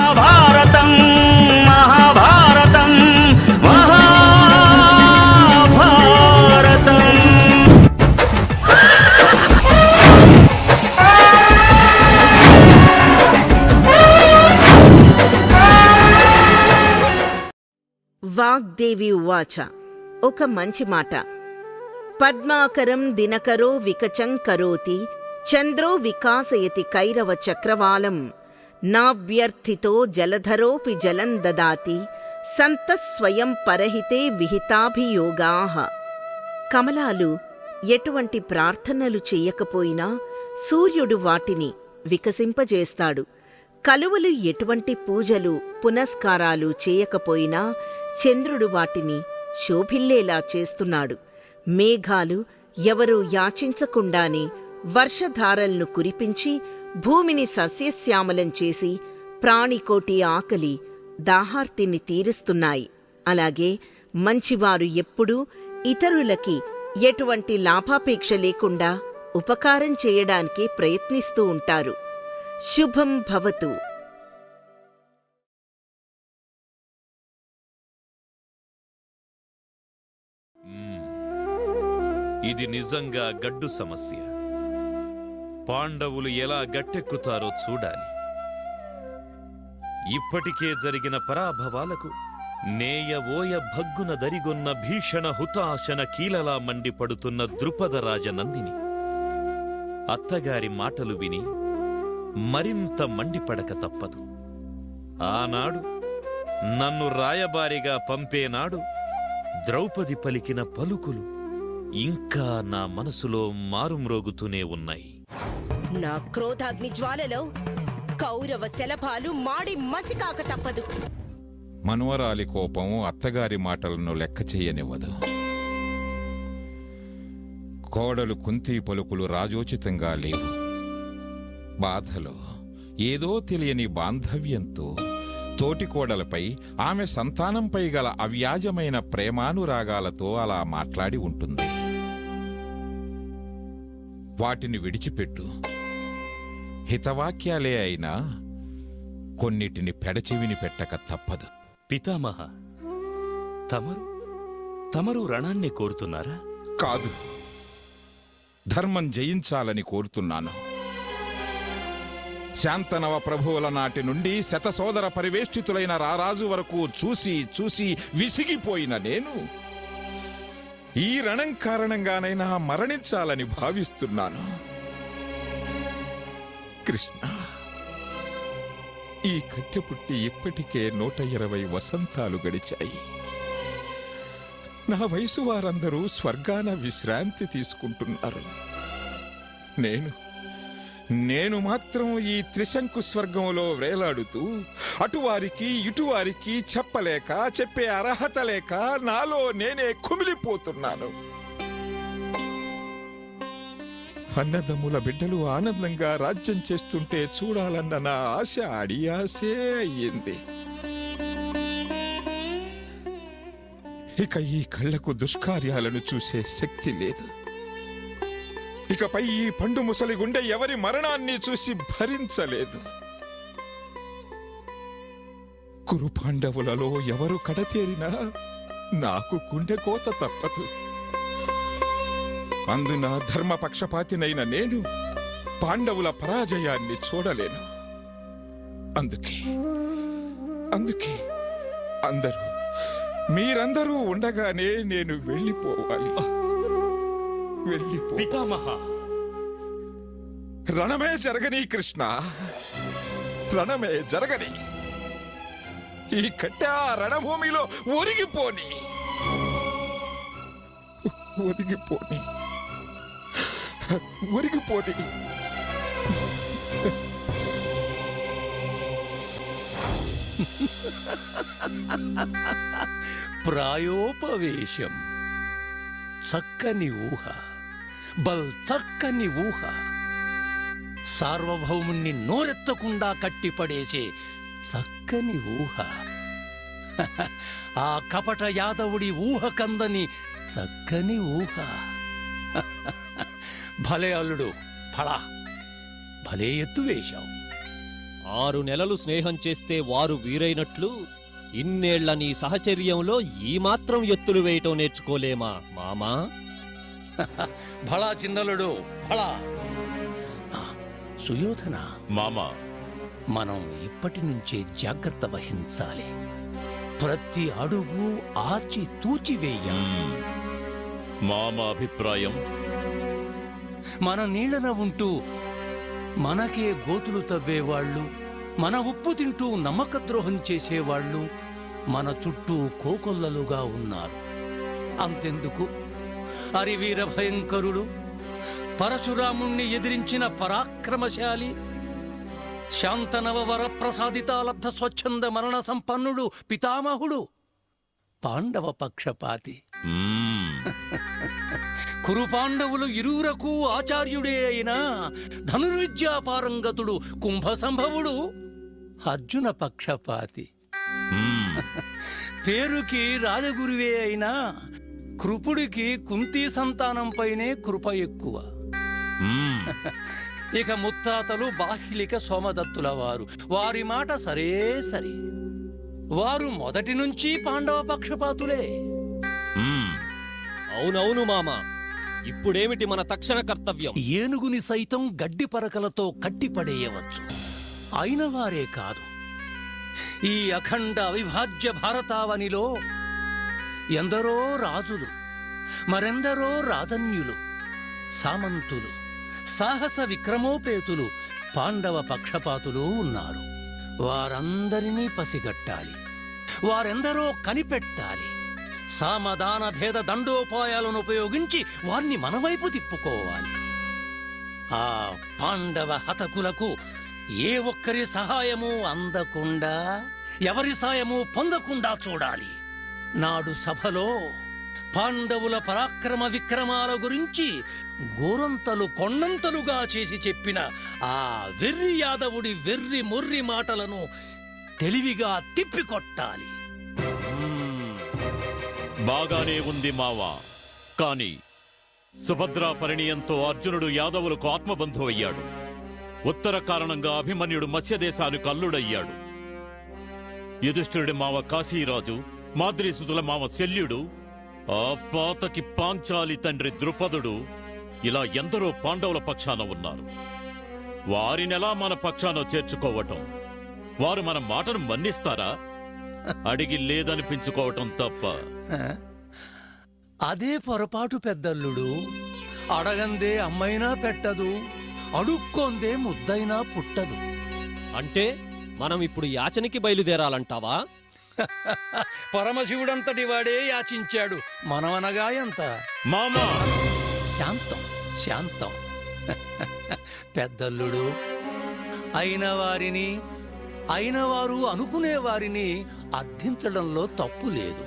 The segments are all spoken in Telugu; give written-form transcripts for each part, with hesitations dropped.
మహాభారతం మహాభారతం మహాభారతం. వాగ్దేవి ఉవాచ. ఒక మంచి మాట. పద్మాకరం దినకరో వికచం కరోతి చంద్రో వికాసయతి కైరవ చక్రవాలం నాభ్యర్థితో జలధరోపి జలం దదాతి సంతస్వయం పరహితే విహితాభియోగాః. కమలాలు ఎటువంటి ప్రార్థనలు చెయ్యకపోయినా సూర్యుడు వాటిని వికసింపజేస్తాడు. కలువలు ఎటువంటి పూజలు పునస్కారాలు చేయకపోయినా చంద్రుడు వాటిని శోభిల్లేలా చేస్తున్నాడు. మేఘాలు ఎవరూ యాచించకుండానే వర్షధారల్ను కురిపించి భూమిని సస్యశ్యామలం చేసి ప్రాణికోటి ఆకలి దాహార్తిని తీరుస్తున్నాయి. అలాగే మంచివారు ఎప్పుడూ ఇతరులకి ఎటువంటి లాభాపేక్ష లేకుండా ఉపకారం చేయడానికి ప్రయత్నిస్తూ ఉంటారు. శుభం భవతు. ఇది నిజంగా గడ్డు సమస్య. పాండవులు ఎలా గట్టెక్కుతారో చూడాలి. ఇప్పటికే జరిగిన పరాభవాలకు నేయవోయ భగ్గున దరిగొన్న భీషణ హుతాశన కీలలా మండిపడుతున్న ద్రుపదరాజనందిని అత్తగారి మాటలు విని మరింత మండిపడక తప్పదు. ఆనాడు నన్ను రాయబారిగా పంపేనాడు ద్రౌపది పలికిన పలుకులు ఇంకా నా మనసులో మారుమ్రోగుతూనే ఉన్నాయి. నా క్రోధాగ్ని జ్వాలలో కౌరవ శలభాలు మాడి మసికాక తప్పదు. మనవరాలి కోపం అత్తగారి మాటలను లెక్క చెయ్యనివ్వదు. కోడలు కుంతి పలుకులు రాజోచితంగా లేవు. బాధలో ఏదో తెలియని బాంధవ్యంతో తోటికోడలపై ఆమె సంతానంపై గల అవ్యాజమైన ప్రేమానురాగాలతో అలా మాట్లాడి ఉంటుంది. వాటిని విడిచిపెట్టు. హితవాక్యాలే అయినా కొన్నిటిని పెడచెవిని పెట్టక తప్పదు. పితామహ, తమరు రణాన్ని కోరుతున్నారా? కాదు, ధర్మం జయించాలని కోరుతున్నాను. శాంతనవ ప్రభువుల నాటి నుండి శతసోదర పరివేష్టితులైన రారాజు వరకు చూసి విసిగిపోయిన నేను ఈ రణం కారణంగానైనా మరణించాలని భావిస్తున్నాను. కృష్ణ, ఈ కట్టె పుట్టి ఇప్పటికే 120 వసంతాలు గడిచాయి. నా వయసు వారందరూ స్వర్గాన విశ్రాంతి తీసుకుంటున్నారు. నేను మాత్రం ఈ త్రిశంకు స్వర్గంలో వేలాడుతూ అటువారికి ఇటువారికి చెప్పలేక చెప్పే అర్హత లేక నాలో నేనే కుమిలిపోతున్నాను. అన్నదమ్ముల బిడ్డలు ఆనందంగా రాజ్యం చేస్తుంటే చూడాలన్న నా ఆశ అడియాసే అయ్యింది. ఇక ఈ కళ్లకు దుష్కార్యాలను చూసే శక్తి లేదు. ఇకపై ఈ పండు ముసలి గుండె ఎవరి మరణాన్ని చూసి భరించలేదు. కురు పాండవులలో ఎవరు కడతేరినా నాకు గుండె కోత తప్పదు. అందున ధర్మపక్షపాతినైన నేను పాండవుల పరాజయాన్ని చూడలేను. అందుకే మీరందరూ ఉండగానే నేను వెళ్ళిపోవాలి. పితామహ, రణమే జరగని కృష్ణ, రణమే జరగని. ఈ కట్టె ఆ రణభూమిలో ఒరిగిపోని. ప్రాయోపవేశం. చక్కని ఊహ, చక్కని ఊహ. సార్వభౌముణ్ణి నోరెత్తకుండా కట్టిపడేసే చక్కని ఊహ. ఆ కపట యాదవుడి ఊహ కందని చక్కని ఊహ. భలే అల్లుడు, ఫళ, భలే ఎత్తు వేశావు. 6 నెలలు స్నేహం చేస్తే వారు వీరైనట్లు ఇన్నేళ్ల నీ సహచర్యంలో ఈ మాత్రం ఎత్తులు వేయటం నేర్చుకోలేమా మామా? భళా చిన్నలుడు భళా. ఆ, సుయోధన, మామా, మనం ఇప్పటి నుంచే జాగ్రత్త వహించాలి. ప్రతి అడుగు ఆచి తూచి వేయాలి. మామా అభిప్రాయం? మన నీళ్ళన ఉంటూ మనకే గోతులు తవ్వేవాళ్ళు, మన ఉప్పు తింటూ నమ్మకద్రోహం చేసేవాళ్ళు మన చుట్టూ కోకొల్లలుగా ఉన్నారు. అంతెందుకు, అరివీర భయంకరుడు, పరశురాముణ్ణి ఎదిరించిన పరాక్రమశాలి, శాంతనవ వరప్రసాదితాలబ్ధ స్వచ్ఛంద మరణ సంపన్నుడు పితామహుడు పాండవ పక్షపాతి. కురు పాండవులు ఇరువురకు ఆచార్యుడే అయిన ధనుర్విద్యాపారంగతుడు కుంభసంభవుడు అర్జున పక్షపాతి. పేరుకి రాజగురువే అయినా కృపుడికి కుంతీ సంతానంపైనే కృప ఎక్కువ. ఇక ముత్తాతలు బాహ్లిక సోమదత్తుల వారు, వారి మాట సరే సరి. వారు మొదటి నుంచి పాండవ పక్షపాతులే. అవునవును మామా, ఇప్పుడేమిటి మన తక్షణ కర్తవ్యం? ఏనుగుని సైతం గడ్డి పరకలతో కట్టిపడేయవచ్చు. అయిన వారే కాదు, ఈ అఖండ అవిభాజ్య భారతావనిలో ఎందరో రాజులు, మరెందరో రాజన్యులు, సామంతులు, సాహస విక్రమోపేతులు, పాండవ పక్షపాతులు ఉన్నారు. వారందరినీ పసిగట్టాలి, వారెందరో కనిపెట్టాలి. సామదాన భేద దండోపాయాలను ఉపయోగించి వారిని మనవైపు తిప్పుకోవాలి. ఆ పాండవ హతకులకు ఏ ఒక్కరి సహాయము అందకుండా, ఎవరి సాయము పొందకుండా చూడాలి. నాడు సభలో పాండవుల పరాక్రమ విక్రమాల గురించి గోరంతలు కొండంతలుగా చేసి చెప్పిన ఆ వెర్రి యాదవుడి వెర్రి మొర్రి మాటలను తెలివిగా తిప్పికొట్టాలి. బాగానే ఉంది మావా, కాని సుభద్రా పరిణయంతో అర్జునుడు యాదవులకు ఆత్మబంధు అయ్యాడు. ఉత్తర కారణంగా అభిమన్యుడు మత్స్యదేశానికి అల్లుడయ్యాడు. యుధిష్ఠిరుడి మావ కాశీరాజు, మాద్రీసుతుల మావ శల్యుడు, ఆ పాతకి పాంచాలి తండ్రి ద్రుపదుడు, ఇలా ఎందరో పాండవుల పక్షాన ఉన్నారు. వారినెలా మన పక్షాన చేర్చుకోవటం? వారు మన మాటను మన్నిస్తారా? అడిగి లేదనిపించుకోవటం తప్ప. అదే పొరపాటు పెద్దల్లుడు. అడగందే అమ్మైనా పెట్టదు, అడుక్కొందే ముద్దైనా పుట్టదు. అంటే మనం ఇప్పుడు యాచనకి బయలుదేరాలంటావా? పరమశివుడంతటి వాడే యాచించాడు, మనమనగా ఎంత? మామా, శాంతం శాంతం. పెద్దల్లుడు, అయిన వారిని, అయిన వారు అనుకునే వారిని అర్థించడంలో తప్పు లేదు.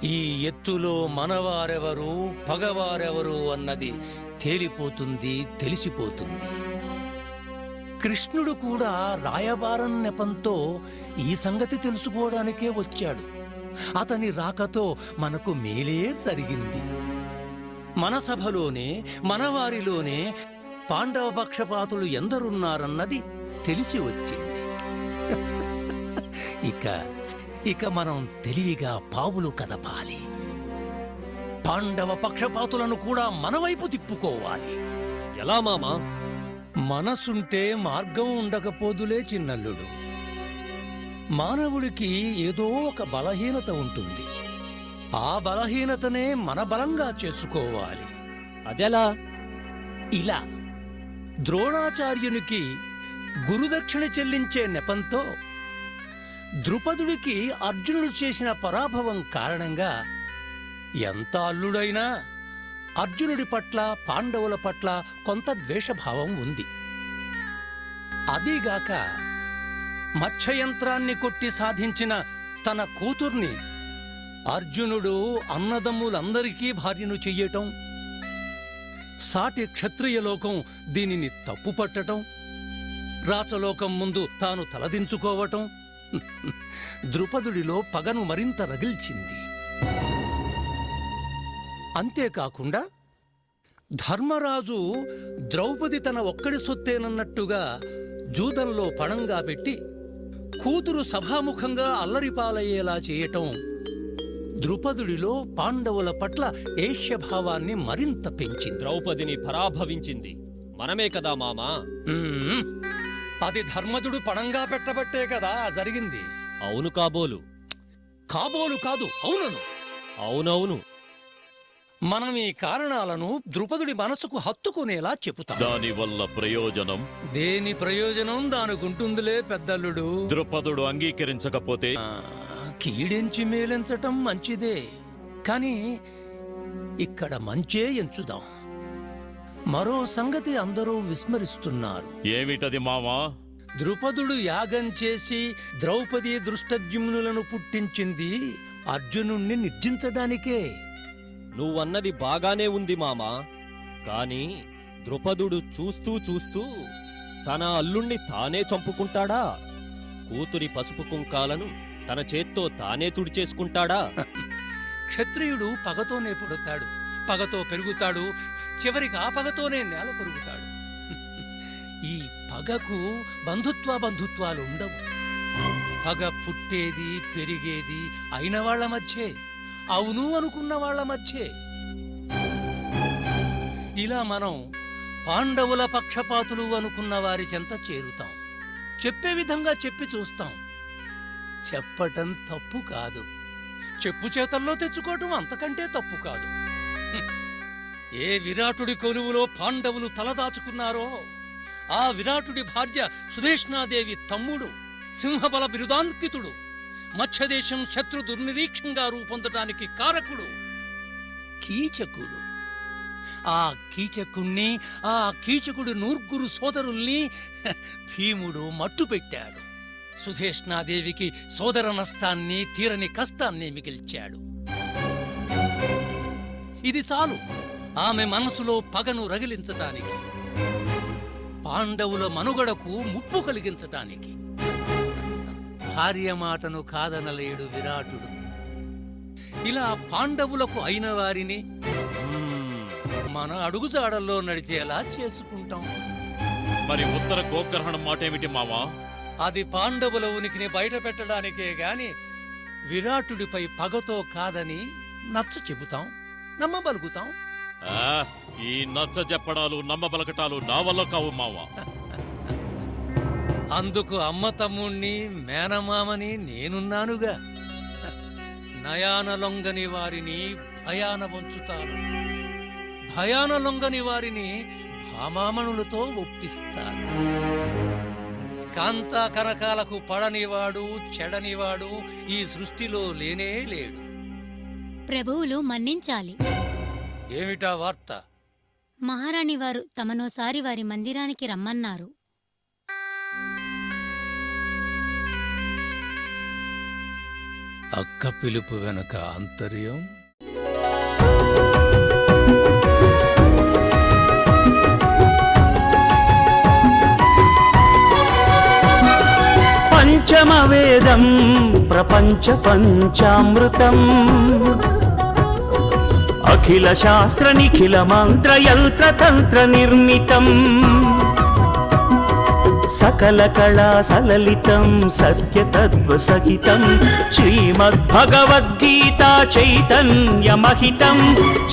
ఈ ఎత్తులో మనవారెవరు పగవారెవరు అన్నది తేలిపోతుంది, తెలిసిపోతుంది. కృష్ణుడు కూడా రాయబారం నెపంతో ఈ సంగతి తెలుసుకోవడానికే వచ్చాడు. అతని రాకతో మనకు మేలే జరిగింది. మన సభలోనే, మనవారిలోనే పాండవ పక్షపాతులు ఎందరున్నారన్నది తెలిసి వచ్చింది. ఇక మనం తెలివిగా పావులు కదపాలి. పాండవ పక్షపాతులను కూడా మన వైపు తిప్పుకోవాలి. ఎలా మామా? మనసుంటే మార్గం ఉండకపోదులే చిన్నల్లుడు. మానవుడికి ఏదో ఒక బలహీనత ఉంటుంది. ఆ బలహీనతనే మన బలంగా చేసుకోవాలి. అదెలా? ఇలా ద్రోణాచార్యునికి గురుదక్షిణ చెల్లించే నెపంతో ద్రుపదుడికి అర్జునుడు చేసిన పరాభవం కారణంగా ఎంత అల్లుడైనా అర్జునుడి పట్ల, పాండవుల పట్ల కొంత ద్వేషభావం ఉంది. అదీగాక మత్స్యయంత్రాన్ని కొట్టి సాధించిన తన కూతుర్ని అర్జునుడు అన్నదమ్ములందరికీ భార్యను చెయ్యటం, సాటి క్షత్రియలోకం దీనిని తప్పుపట్టటం, రాచలోకం ముందు తాను తలదించుకోవటం ద్రుపదుడిలో పగను మరింత రగిల్చింది. అంతేకాకుండా ధర్మరాజు ద్రౌపది తన ఒక్కడి సొత్తేనన్నట్టుగా జూదంలో పణంగా పెట్టి కూతురు సభాముఖంగా అల్లరిపాలయ్యేలా చేయటం ద్రుపదుడిలో పాండవుల పట్ల ఏష్యభావాన్ని మరింత పెంచింది. ద్రౌపదిని పరాభవించింది మనమే కదా మామా. మ్మ్. అది ధర్మజుడు పణంగా పెట్టబట్టే కదా జరిగింది. అవును కాబోలు. కాబోలు కాదు, అవునను. అవునవును. మనం ఈ కారణాలను ద్రుపదుడి మనసుకు హత్తుకునేలా చెబుతాం. దానివల్ల ప్రయోజనం దేని ప్రయోజనం దానికుంటుందిలే పెద్దల్లుడు. ద్రుపదుడు అంగీకరించకపోతే కీడెంచి మేలెంచటం మంచిదే, కాని ఇక్కడ మంచే ఎంచుదాం. మరో సంగతి అందరూ విస్మరిస్తున్నారు. ఏమిటది మావా? ద్రుపదుడు యాగం చేసి ద్రౌపది దృష్టద్యుమ్నులను పుట్టించింది అర్జునుణ్ణి నిర్జించడానికే. నువ్వన్నది బాగానే ఉంది మామా. కాని ద్రుపదుడు చూస్తూ చూస్తూ తన అల్లుణ్ణి తానే చంపుకుంటాడా? కూతురి పసుపు కుంకాలను తన చేత్తో తానే తుడిచేసుకుంటాడా? క్షత్రియుడు పగతోనే పుడతాడు, పగతో పెరుగుతాడు, చివరికి ఆ పగతోనే నేల పొరుగుతాడు. ఈ పగకు బంధుత్వాలు ఉండవు. పగ పుట్టేది పెరిగేది అయిన వాళ్ల మధ్యే, అవును అనుకున్న వాళ్ల మధ్యే. ఇలా మనం పాండవుల పక్షపాతులు అనుకున్న వారి చెంత చేరుతాం. చెప్పే విధంగా చెప్పి చూస్తాం. చెప్పటం తప్పు కాదు, చెప్పు చేతల్లో తెచ్చుకోవటం అంతకంటే తప్పు కాదు. ఏ విరాటుడి కొలువులో పాండవులు తలదాచుకున్నారో ఆ విరాటుడి భార్య సుధేష్ణాదేవి తమ్ముడు, సింహబల బిరుదాంకితుడు, మత్స్యదేశం శత్రు దుర్నిరీక్షంగా రూపొందటానికి కారకుడు కీచకుడు. ఆ కీచకుణ్ణి, ఆ కీచకుడి నూర్గురు సోదరుల్ని భీముడు మట్టుపెట్టాడు. సుధేష్ణాదేవికి సోదర నష్టాన్ని, తీరని కష్టాన్ని మిగిల్చాడు. ఇది చాలు ఆమె మనసులో పగను రగిలించటానికి, పాండవుల మనుగడకు ముప్పు కలిగించటానికి. భార్య మాటను కాదనలేడు విరాటుడు. ఇలా పాండవులకు అయిన వారిని మన అడుగుజాడల్లో నడిచేలా చేసుకుంటాం. మరి ఉత్తర గోగ్రహణం మాటేమిటి మావా? అది పాండవుల ఉనికిని బయట పెట్టడానికే గాని విరాటుడిపై పగతో కాదని నచ్చ చెబుతాం, నమ్మబలుగుతాం. ఈ నచ్చ చెప్పడాలు, నమ్మబలకటాలు నా వల్ల కావు మావా. అందుకు అమ్మ తమ్ముణ్ణి, మేనమామని నేనున్నానుగా. నయాన లొంగని వారిని భయాన వంచుతాను, భయాన లొంగని వారిని భామామణులతో ఒప్పిస్తాను. కాంతా కనకాలకు పడనివాడు, చెడనివాడు ఈ సృష్టిలో లేనే లేడు. ప్రభువులు మన్నించాలి. ఏమిటా వార్త? మహారాణి వారు తమనోసారి వారి మందిరానికి రమ్మన్నారు. అక్క పిలుపు వెనుక ఆంతర్యం. పంచమవేదం ప్రపంచ పంచామృతం అఖిల శాస్త్ర నిఖిల మంత్ర యంత్ర తంత్ర నిర్మితం సకల కళా సలలితం సత్యతత్వ సహితం శ్రీమద్భగవద్గీతా చైతన్యమహితం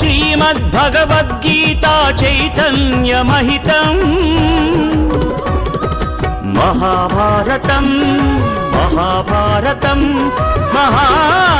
శ్రీమద్భగవద్గీతా చైతన్యమహితం మహాభారతం మహాభారతం మహాభారతం